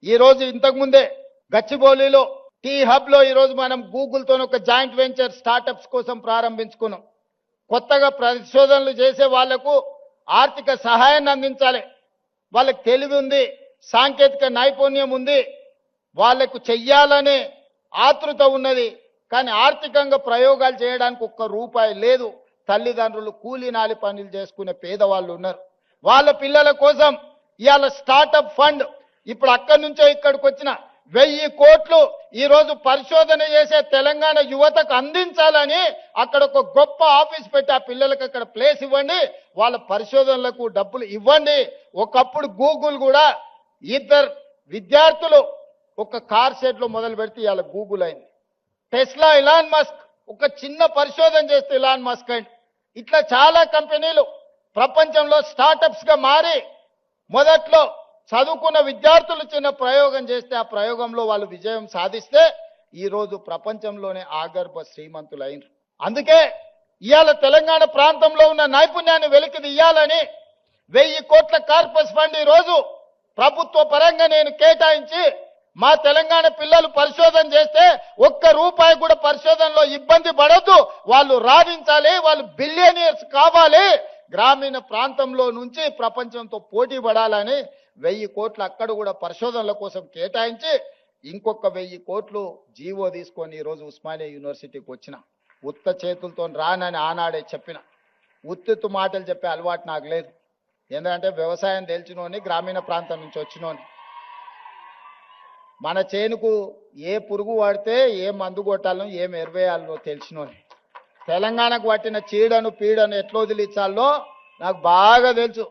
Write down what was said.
ఈ రోజు ఇంతకు ముందే గచ్చిబౌలిలో టీ హబ్ లో ఈ రోజు మనం గూగుల్ తో ఒక జాయింట్ వెంచర్ స్టార్టప్స్ కోసం ప్రారంభించుకున్నాం. కొత్తగా పరిశోధనలు చేసే వాళ్లకు ఆర్థిక సహాయాన్ని అందించాలి. వాళ్ళకి తెలివి ఉంది, సాంకేతిక నైపుణ్యం ఉంది, వాళ్లకు చెయ్యాలనే ఆతృత ఉన్నది. కానీ ఆర్థికంగా ప్రయోగాలు చేయడానికి ఒక్క రూపాయి లేదు. తల్లిదండ్రులు కూలీ నాలి పనులు చేసుకునే పేదవాళ్ళు ఉన్నారు. వాళ్ళ పిల్లల కోసం ఇవాళ స్టార్టప్ ఫండ్ ఇప్పుడు అక్కడి నుంచే ఇక్కడికి వచ్చిన 1000 కోట్లు ఈ రోజు పరిశోధన చేసే తెలంగాణ యువతకు అందించాలని అక్కడ ఒక గొప్ప ఆఫీస్ పెట్టి ఆ పిల్లలకు అక్కడ ప్లేస్ ఇవ్వండి, వాళ్ళ పరిశోధనలకు డబ్బులు ఇవ్వండి. ఒకప్పుడు గూగుల్ కూడా 2 విద్యార్థులు ఒక కార్ షెడ్ లో మొదలు పెడితే ఇవాళ గూగుల్ అయింది. టెస్లా ఇలాన్ మస్క్ ఒక చిన్న పరిశోధన చేస్తే ఇలాన్ మస్క్ అయింది. ఇట్లా చాలా కంపెనీలు ప్రపంచంలో స్టార్టప్స్ గా మారి మొదట్లో చదువుకున్న విద్యార్థులు చిన్న ప్రయోగం చేస్తే ఆ ప్రయోగంలో వాళ్ళు విజయం సాధిస్తే ఈ రోజు ప్రపంచంలోనే ఆగర్భ శ్రీమంతులైనరు. అందుకే ఇవాళ తెలంగాణ ప్రాంతంలో ఉన్న నైపుణ్యాన్ని వెలికి తీయాలని 1000 కోట్ల కార్పస్ ఫండ్ ఈ రోజు ప్రభుత్వ పరంగా నేను కేటాయించి మా తెలంగాణ పిల్లలు పరిశోధన చేస్తే ఒక్క రూపాయి కూడా పరిశోధనలో ఇబ్బంది పడొద్దు, వాళ్ళు రాణించాలి, వాళ్ళు బిలియనియర్స్ కావాలి, గ్రామీణ ప్రాంతంలో నుంచి ప్రపంచంతో పోటీ పడాలని 1000 కోట్లు అక్కడ కూడా పరిశోధనల కోసం కేటాయించి ఇంకొక 1000 కోట్లు జీవో తీసుకొని ఈరోజు ఉస్మానియా యూనివర్సిటీకి వచ్చిన. ఉత్త చేతులతో రానని ఆనాడే చెప్పిన. ఉత్తుత్తు మాటలు చెప్పే అలవాటు నాకు లేదు. ఎందుకంటే వ్యవసాయం తెలిసినోని, గ్రామీణ ప్రాంతం నుంచి వచ్చినోని. మన చేనుకు ఏ పురుగు పడితే ఏ మందు కొట్టాలనో ఏం ఎరువేయాలనో తెలిసినోని. తెలంగాణకు పట్టిన చీడను పీడను ఎట్లా వదిలించాలో నాకు బాగా తెలుసు.